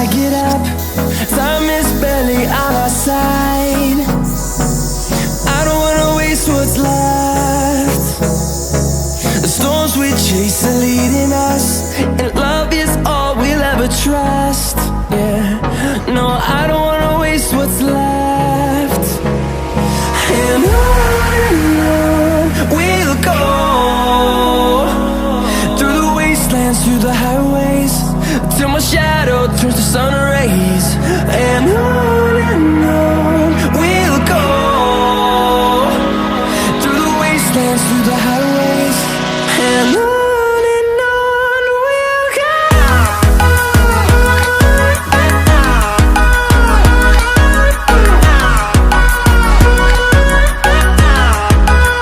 I get up, time is barely on our side. I don't wanna waste what's left. The storms we chase are leading us, and love is all we'll ever trust. Yeah, no, I don't wanna waste what's left. And on we'll go, through the wastelands, through the highways, till my shadow turns to sun rays. And on we'll go, through the wastelands, through the highways.